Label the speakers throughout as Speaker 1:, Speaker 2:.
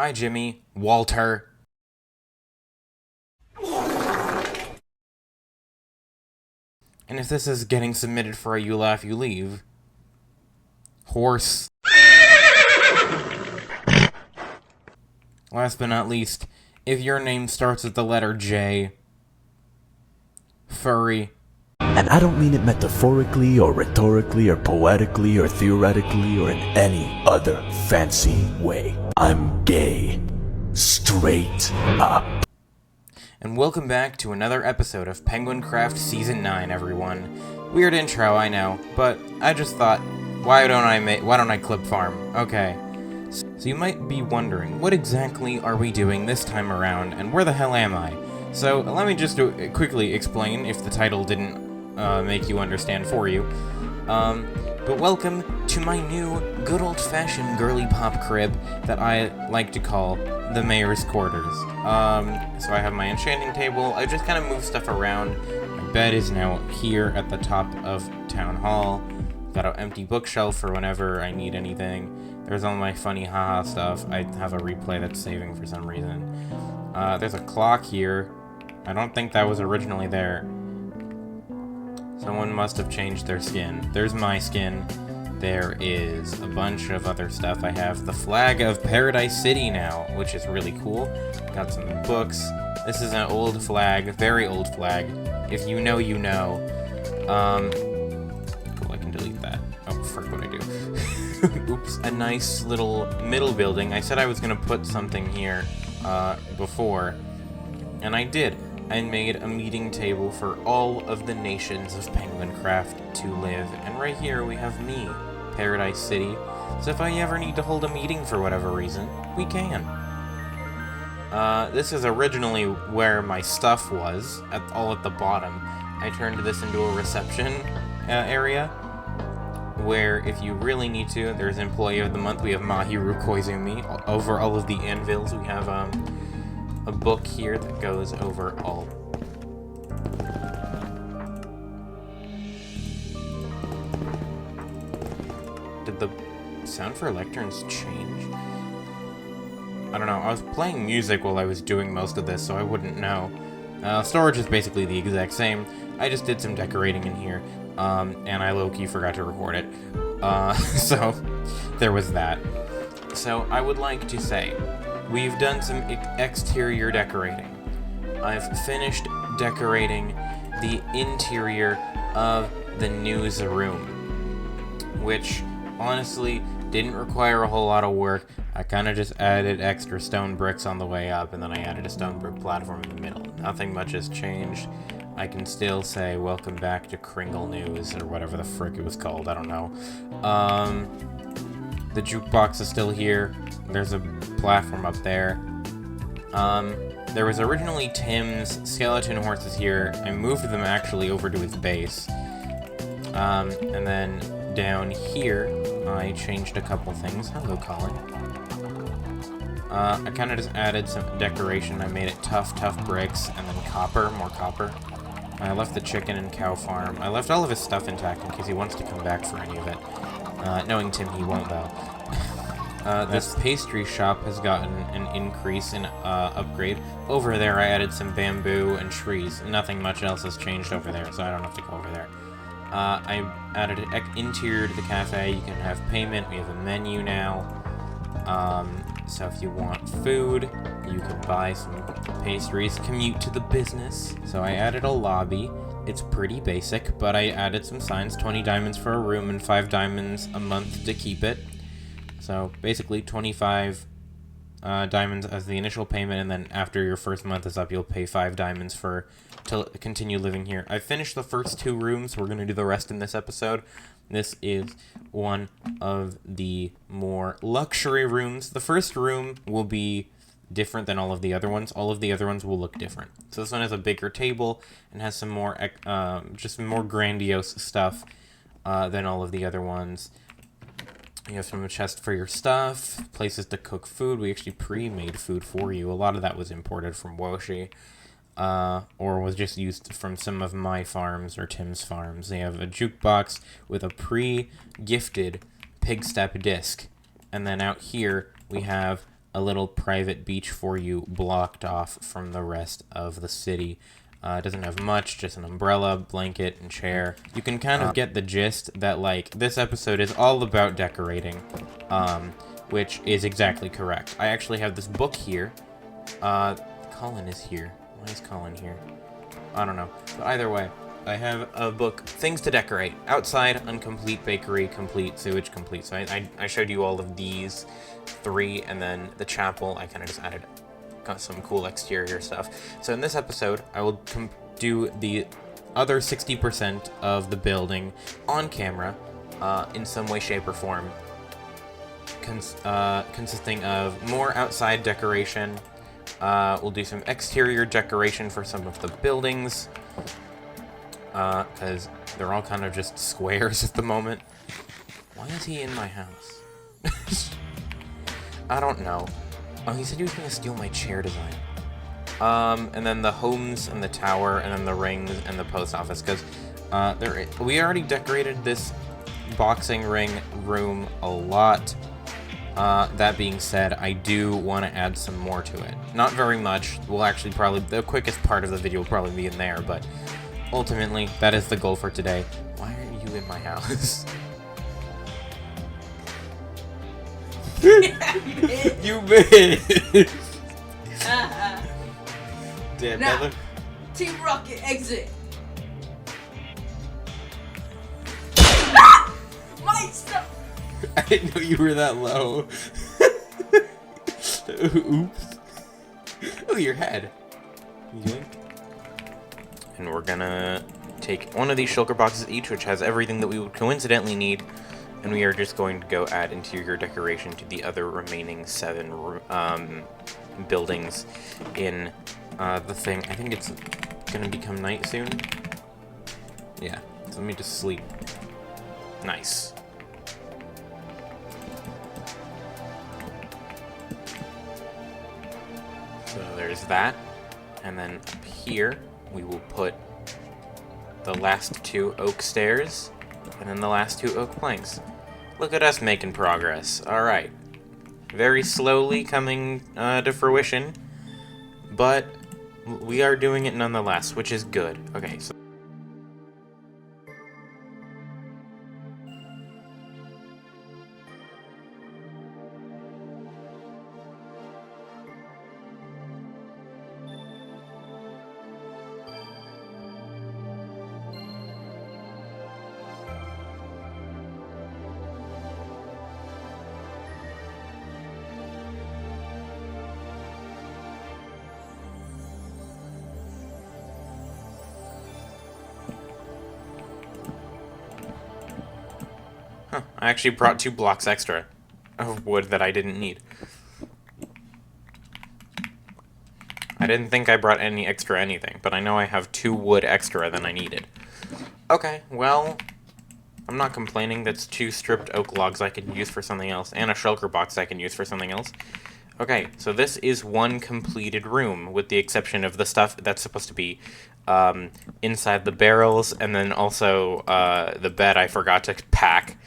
Speaker 1: Hi, Jimmy. Walter. And if this is getting submitted for a You Laugh, You Leave... Horse. Last but not least, if your name starts with the letter J... Furry.
Speaker 2: And I don't mean it metaphorically or rhetorically or poetically or theoretically or in any other fancy way. I'm gay. Straight up.
Speaker 1: And welcome back to another episode of PenguinCraft Season 9, everyone. Weird intro, I know, but I just thought, why don't I clip farm? Okay. So you might be wondering, what exactly are we doing this time around, and where the hell am I? So let me just quickly explain if the title didn't make you understand for you. But welcome to my new good old-fashioned girly pop crib that I like to call the Mayor's Quarters. So I have my enchanting table. I just kind of move stuff around. My bed is now here at the top of Town Hall. Got an empty bookshelf for whenever I need anything. There's all my funny haha stuff. I have a replay that's saving for some reason. There's a clock here. I don't think that was originally there. Someone must have changed their skin. There's my skin. There is a bunch of other stuff. I have the flag of Paradise City now, which is really cool. Got some books. This is an old flag, very old flag. If you know, you know. Cool, I can delete that. Oh, fuck what I do. Oops. A nice little middle building. I said I was gonna put something here, before, and I did. I made a meeting table for all of the nations of PenguinCraft to live, and right here we have me, Paradise City, so if I ever need to hold a meeting for whatever reason, we can. This is originally where my stuff was, all at the bottom. I turned this into a reception area, where if you really need to, there's Employee of the Month. We have Mahiru Koizumi. Over all of the anvils, we have a book here that goes over all. Did the sound for lecterns change? I don't know. I was playing music while I was doing most of this, so I wouldn't know. Storage is basically the exact same. I just did some decorating in here, and I low-key forgot to record it. So there was that. So I would like to say, we've done some exterior decorating. I've finished decorating the interior of the newsroom, which honestly didn't require a whole lot of work. I kind of just added extra stone bricks on the way up, and then I added a stone brick platform in the middle. Nothing much has changed. I can still say welcome back to Kringle News, or whatever the frick it was called, I don't know. The jukebox is still here. There's a platform up there. There was originally Tim's skeleton horses here. I moved them actually over to his base. And then down here, I changed a couple things. Hello, Colin. I kind of just added some decoration. I made it tough bricks, and then copper, more copper. I left the chicken and cow farm. I left all of his stuff intact in case he wants to come back for any of it. Knowing Tim, he won't, though. This pastry shop has gotten an increase in upgrade. Over there, I added some bamboo and trees. Nothing much else has changed over there, so I don't have to go over there. I added an interior to the cafe. You can have payment. We have a menu now. So if you want food, you can buy some pastries, commute to the business. So I added a lobby. It's pretty basic, but I added some signs. 20 diamonds for a room and 5 diamonds a month to keep it. So basically 25 diamonds as the initial payment, and then after your first month is up, you'll pay 5 diamonds to continue living here. I finished the first 2 rooms. We're going to do the rest in this episode. This is one of the more luxury rooms. The first room will be different than all of the other ones. All of the other ones will look different. So this one has a bigger table and has some more, just more grandiose stuff than all of the other ones. You have some chest for your stuff, places to cook food. We actually pre-made food for you. A lot of that was imported from Woshi, or was just used from some of my farms or Tim's farms. They have a jukebox with a pre-gifted pig step disc. And then out here, we have a little private beach for you blocked off from the rest of the city. It doesn't have much, just an umbrella, blanket, and chair. You can kind of get the gist that, like, this episode is all about decorating, which is exactly correct. I actually have this book here. Colin is here. Why is Colin here? I don't know. But either way, I have a book, Things to Decorate. Outside, Uncomplete Bakery, Complete, Sewage, Complete. So I showed you all of these 3, and then the chapel, I kind of just added some cool exterior stuff. So in this episode, I will do the other 60% of the building on camera, in some way, shape, or form, consisting of more outside decoration. We'll do some exterior decoration for some of the buildings, because they're all kind of just squares at the moment. Why is he in my house? I don't know. Oh, he said he was going to steal my chair design. And then the homes and the tower, and then the rings and the post office, because we already decorated this boxing ring room a lot. That being said, I do want to add some more to it. Not very much. We'll actually the quickest part of the video will probably be in there, but ultimately, that is the goal for today. Why are you in my house? You missed! Damn,
Speaker 3: now, Team Rocket, exit! My stuff!
Speaker 1: I didn't know you were that low. Oops. Oh, your head. Yoink. And we're gonna take one of these shulker boxes each, which has everything that we would coincidentally need, and we are just going to go add interior decoration to the other remaining 7 buildings in the thing. I think it's gonna become night soon. Yeah, so let me just sleep. Nice. So there's that, and then up here we will put the last 2 oak stairs, and then the last 2 oak planks. Look at us making progress. Alright. Very slowly coming to fruition, but we are doing it nonetheless, which is good. Okay, so I actually brought 2 blocks extra of wood that I didn't need. I didn't think I brought any extra anything, but I know I have 2 wood extra than I needed. Okay, well, I'm not complaining. That's 2 stripped oak logs I could use for something else, and a shulker box I can use for something else. Okay, so this is one completed room, with the exception of the stuff that's supposed to be inside the barrels, and then also the bed I forgot to pack.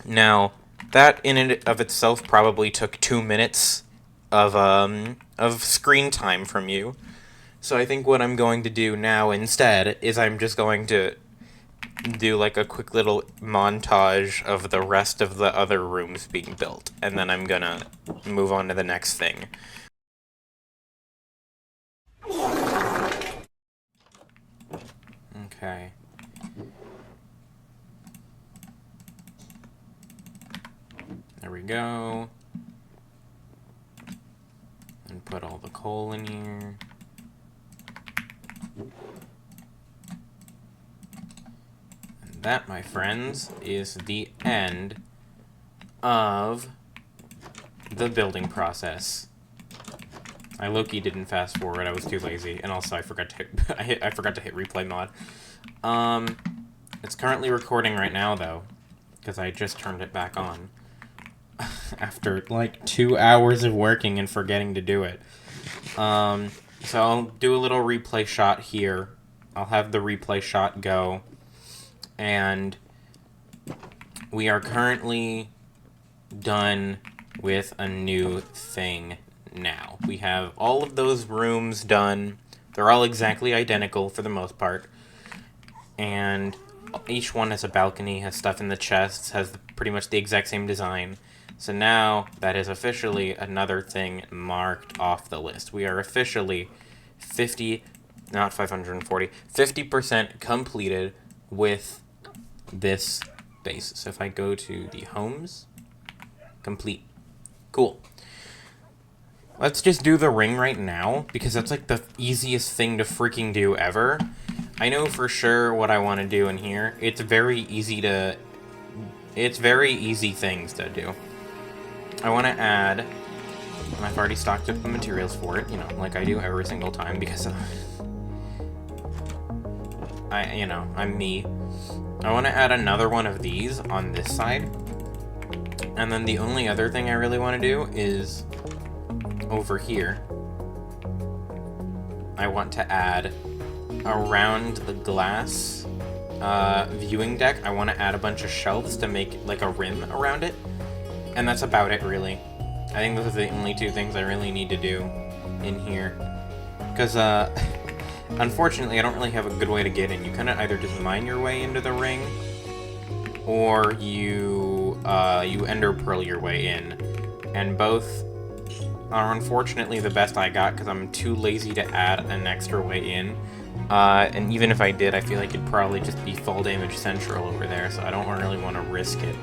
Speaker 1: Now, that in and of itself probably took 2 minutes of screen time from you. So I think what I'm going to do now instead is I'm just going to do like a quick little montage of the rest of the other rooms being built, and then I'm gonna move on to the next thing. Okay. There we go. And put all the coal in here. And that, my friends, is the end of the building process. I low-key didn't fast forward, I was too lazy, and also I forgot to hit I forgot to hit replay mod. It's currently recording right now though, because I just turned it back on. After like 2 hours of working and forgetting to do it. So I'll do a little replay shot here. I'll have the replay shot go. And we are currently done with a new thing now. We have all of those rooms done. They're all exactly identical for the most part. And each one has a balcony, has stuff in the chests, has pretty much the exact same design. So now that is officially another thing marked off the list. We are officially 50% completed with this base. So if I go to the homes, complete. Cool. Let's just do the ring right now, because that's like the easiest thing to freaking do ever. I know for sure what I want to do in here. It's very easy things to do. I want to add, and I've already stocked up the materials for it, you know, like I do every single time, because I'm me. I want to add another one of these on this side. And then the only other thing I really want to do is over here. I want to add around the glass viewing deck. I want to add a bunch of shelves to make like a rim around it. And that's about it, really. I think those are the only two things I really need to do in here. Because, unfortunately, I don't really have a good way to get in. You kind of either just mine your way into the ring, or you ender pearl your way in. And both are unfortunately the best I got, because I'm too lazy to add an extra way in. And even if I did, I feel like it'd probably just be fall damage central over there, so I don't really want to risk it.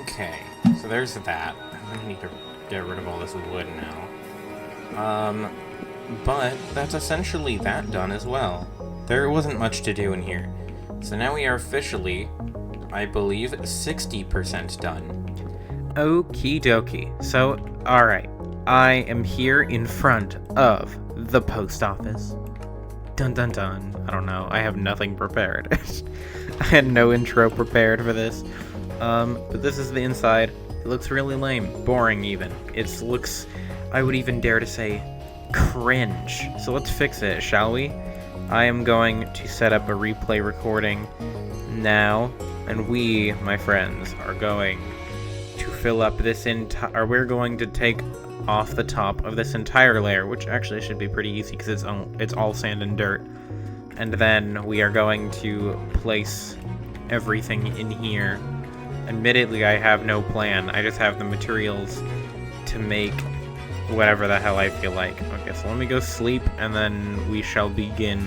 Speaker 1: Okay, so there's that. I need to get rid of all this wood now. But that's essentially that done as well. There wasn't much to do in here. So now we are officially, I believe, 60% done. Okie dokie. So, alright. I am here in front of the post office. Dun dun dun. I don't know. I have nothing prepared. I had no intro prepared for this. But this is the inside. It looks really lame. Boring, even. It looks, I would even dare to say, cringe. So let's fix it, shall we? I am going to set up a replay recording now, and we, my friends, are going to fill up this we're going to take off the top of this entire layer, which actually should be pretty easy because it's all sand and dirt. And then we are going to place everything in here. Admittedly, I have no plan. I just have the materials to make whatever the hell I feel like. Okay, so let me go sleep, and then we shall begin.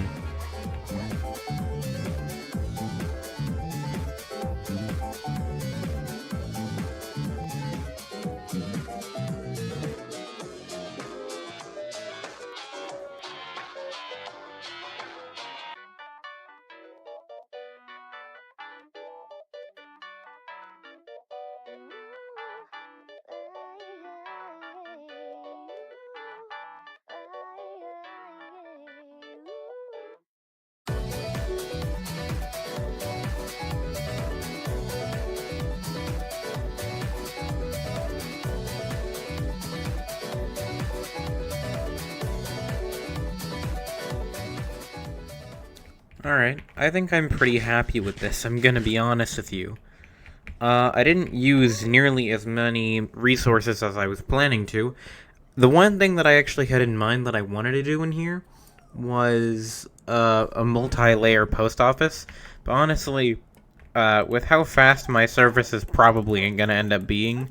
Speaker 1: Alright, I think I'm pretty happy with this, I'm gonna be honest with you. I didn't use nearly as many resources as I was planning to. The one thing that I actually had in mind that I wanted to do in here was a multi-layer post office. But honestly, with how fast my service is probably gonna end up being,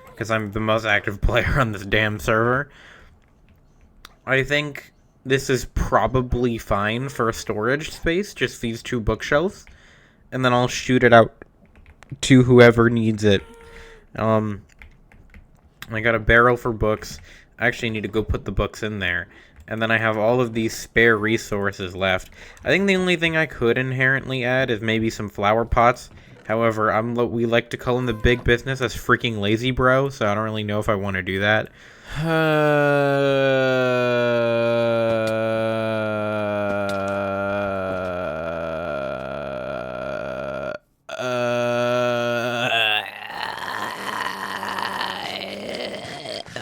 Speaker 1: because I'm the most active player on this damn server, I think this is probably fine for a storage space, just these two bookshelves, and then I'll shoot it out to whoever needs it. I got a barrel for books. I actually need to go put the books in there. And then I have all of these spare resources left. I think the only thing I could inherently add is maybe some flower pots. However, we like to call in the big business as freaking lazy bro, so I don't really know if I want to do that.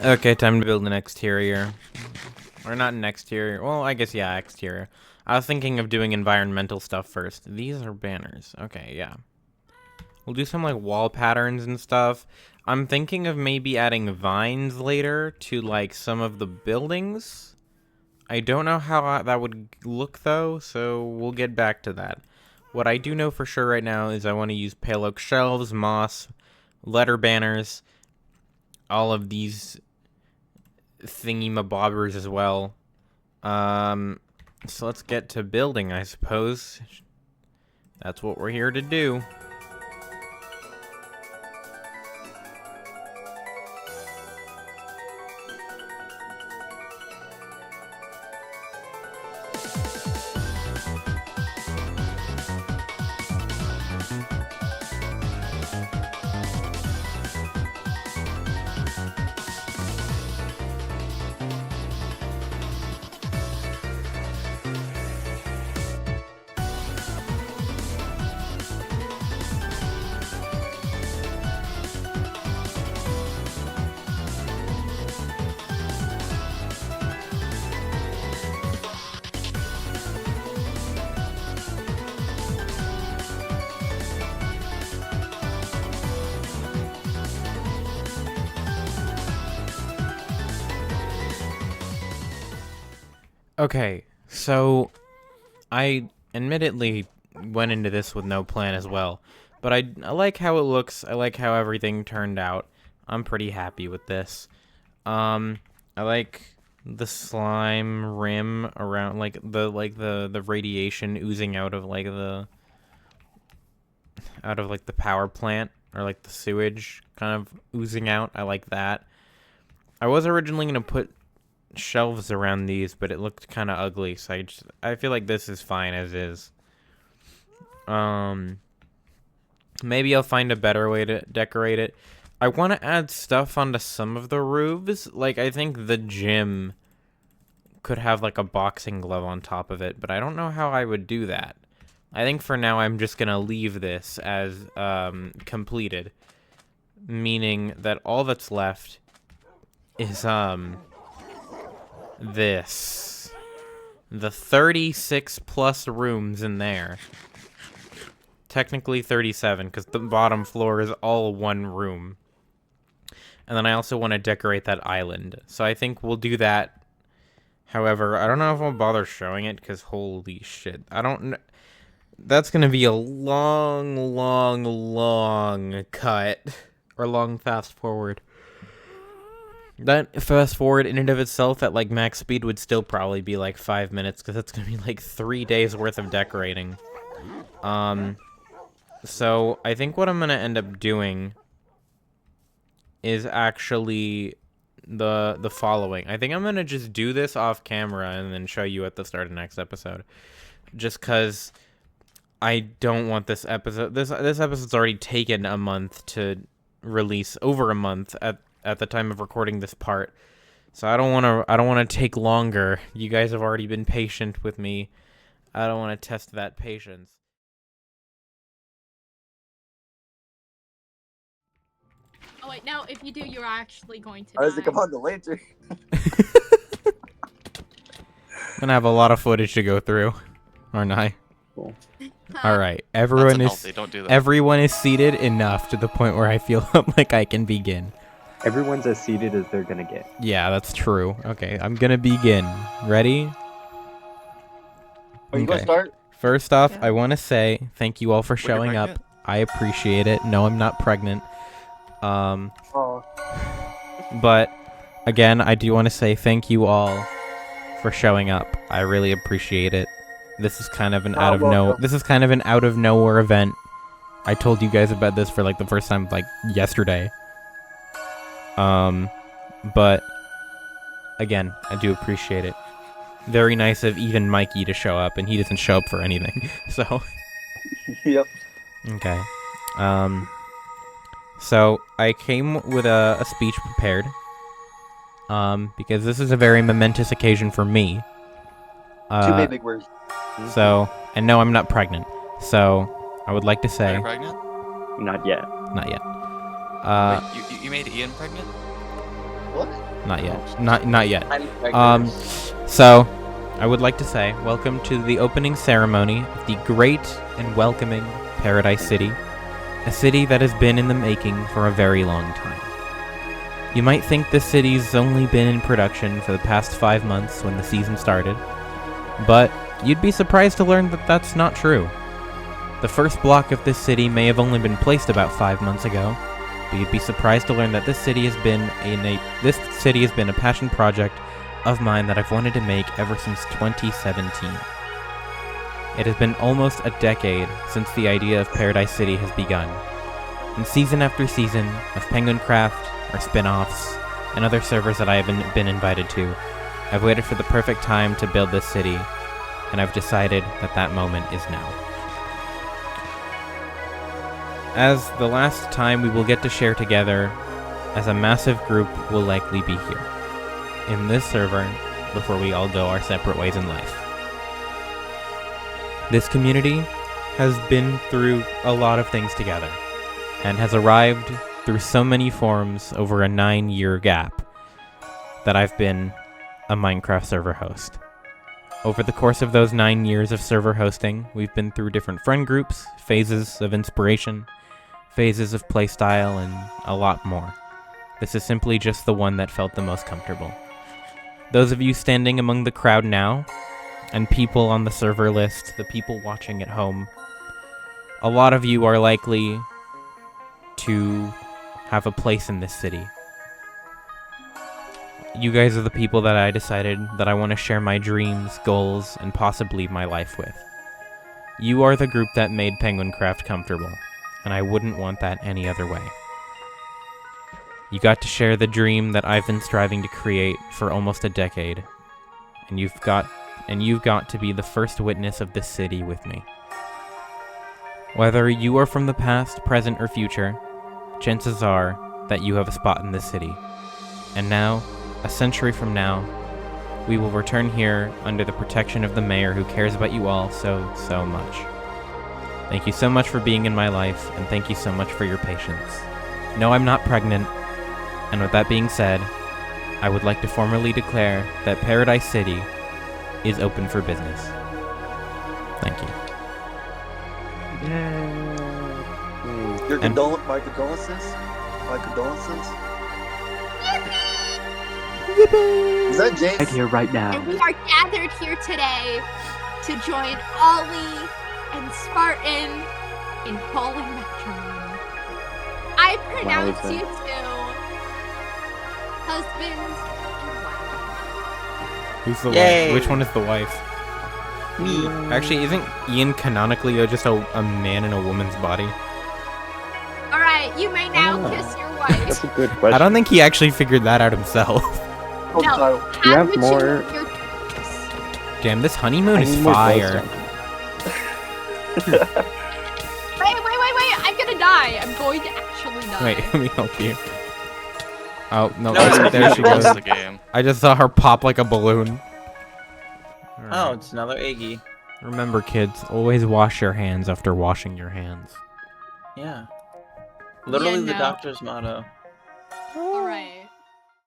Speaker 1: Okay, time to build an exterior. Or not an exterior. Well, I guess, yeah, exterior. I was thinking of doing environmental stuff first. These are banners. Okay, yeah. We'll do some, like, wall patterns and stuff. I'm thinking of maybe adding vines later to, like, some of the buildings. I don't know how that would look, though, so we'll get back to that. What I do know for sure right now is I want to use pale oak shelves, moss, letter banners, all of these thingy-mabobbers as well. So let's get to building, I suppose. That's what we're here to do. Okay, so I admittedly went into this with no plan as well, but I like how it looks. I like how everything turned out. I'm pretty happy with this. I like the slime rim around, like the radiation oozing out of the power plant, or like the sewage kind of oozing out. I like that. I was originally gonna put shelves around these, but it looked kind of ugly, so I feel like this is fine as is. Maybe I'll find a better way to decorate it. I want to add stuff onto some of the roofs. Like, I think the gym could have like a boxing glove on top of it, but I don't know how I would do that. I think for now I'm just gonna leave this as completed, meaning that all that's left is this. The 36 plus rooms in there. Technically 37, because the bottom floor is all one room. And then I also want to decorate that island. So I think we'll do that. However, I don't know if I'll bother showing it, because holy shit. I don't know. That's going to be a long, long, long cut. Or long fast forward. That fast forward in and of itself at like max speed would still probably be like 5 minutes, because that's gonna be like 3 days worth of decorating. So I think what I'm gonna end up doing is actually the following. I think I'm gonna just do this off camera and then show you at the start of the next episode, just because I don't want this episode. This episode's already taken a month to release, over a month at the time of recording this part. So I don't want to take longer. You guys have already been patient with me. I don't want to test that patience.
Speaker 4: Oh wait, no, if you do, you're actually going to
Speaker 5: Isaac,
Speaker 4: die.
Speaker 5: come on, the lantern.
Speaker 1: I'm gonna have a lot of footage to go through, aren't I?
Speaker 5: Cool.
Speaker 1: All right,
Speaker 6: That's
Speaker 1: everyone
Speaker 6: unhealthy. Don't do that.
Speaker 1: everyone is seated enough to the point where I feel like I can begin.
Speaker 7: Everyone's as seated as they're gonna get.
Speaker 1: Yeah, that's true. Okay, I'm gonna begin. Ready?
Speaker 5: Are you gonna start?
Speaker 1: First off,
Speaker 4: Yeah.
Speaker 1: I want to say thank you all for
Speaker 6: Wait, you're
Speaker 1: showing up.
Speaker 6: pregnant?
Speaker 1: I appreciate it. No, I'm not pregnant.
Speaker 5: Oh,
Speaker 1: But again, I do want to say thank you all for showing up. I really appreciate it. This is kind of an this is kind of an out of nowhere event. I told you guys about this for like the first time like yesterday. But again, I do appreciate it. Very nice of even Mikey to show up, and he doesn't show up for anything. So
Speaker 5: yep.
Speaker 1: okay. So I came with a speech prepared. Because this is a very momentous occasion for me.
Speaker 5: Two big words.
Speaker 1: So, and no, I'm not pregnant. So, I would like to
Speaker 6: Are
Speaker 1: say,
Speaker 6: you pregnant?
Speaker 7: Not yet.
Speaker 1: not yet.
Speaker 6: Wait, you made Ian pregnant?
Speaker 5: What?
Speaker 1: Not yet. Not yet.
Speaker 6: I'm
Speaker 1: So, I would like to say, welcome to the opening ceremony of the great and welcoming Paradise City, a city that has been in the making for a very long time. You might think this city's only been in production for the past 5 months when the season started, but you'd be surprised to learn that that's not true. The first block of this city may have only been placed about 5 months ago, but you'd be surprised to learn that this city has been a passion project of mine that I've wanted to make ever since 2017. It has been almost a decade since the idea of Paradise City has begun. And season after season of PenguinCraft, or spin-offs, and other servers that I have been invited to, I've waited for the perfect time to build this city, and I've decided that that moment is now. As the last time we will get to share together, as a massive group will likely be here, in this server, before we all go our separate ways in life. This community has been through a lot of things together, and has arrived through so many forms over a 9-year gap that I've been a Minecraft server host. Over the course of those 9 years of server hosting, we've been through different friend groups, phases of inspiration, phases of playstyle, and a lot more. This is simply just the one that felt the most comfortable. Those of you standing among the crowd now, and people on the server list, the people watching at home, a lot of you are likely to have a place in this city. You guys are the people that I decided that I want to share my dreams, goals, and possibly my life with. You are the group that made PenguinCraft comfortable, and I wouldn't want that any other way. You got to share the dream that I've been striving to create for almost a decade, and you've got to be the first witness of this city with me. Whether you are from the past, present, or future, chances are that you have a spot in this city. And now, a century from now, we will return here under the protection of the mayor who cares about you all so much. Thank you so much for being in my life, and thank you so much for your patience. No, I'm not pregnant, and with that being said, I would like to formally declare that Paradise City is open for business. Thank you.
Speaker 5: My condolences? My condolences? Is that James?
Speaker 7: Right here, right now.
Speaker 4: And we are gathered here today to join Ollie and Spartan in holy matrimony. I pronounce you two husband and wife.
Speaker 1: Who's the
Speaker 6: Yay.
Speaker 1: wife? Which one is the wife?
Speaker 6: Me.
Speaker 1: Actually, isn't Ian canonically just a man in a woman's body?
Speaker 4: Alright, you may now kiss your wife.
Speaker 7: That's a good question.
Speaker 1: I don't think he actually figured that out himself.
Speaker 4: No,
Speaker 7: You have
Speaker 4: what
Speaker 7: more-
Speaker 4: want your kiss.
Speaker 1: Damn, this honeymoon
Speaker 7: I
Speaker 1: is
Speaker 7: need more
Speaker 1: fire.
Speaker 7: glowstone.
Speaker 4: Wait, I'm gonna die. I'm going to actually die.
Speaker 1: Wait, let me help you. Oh, no,
Speaker 6: No,
Speaker 1: there she goes.
Speaker 8: the game.
Speaker 1: I just saw her pop like a balloon.
Speaker 6: Oh,
Speaker 1: Alright.
Speaker 6: it's another Iggy.
Speaker 1: Remember, kids, always wash your hands after washing your hands.
Speaker 6: Yeah. Literally
Speaker 4: Yeah,
Speaker 6: the
Speaker 4: no.
Speaker 6: doctor's motto.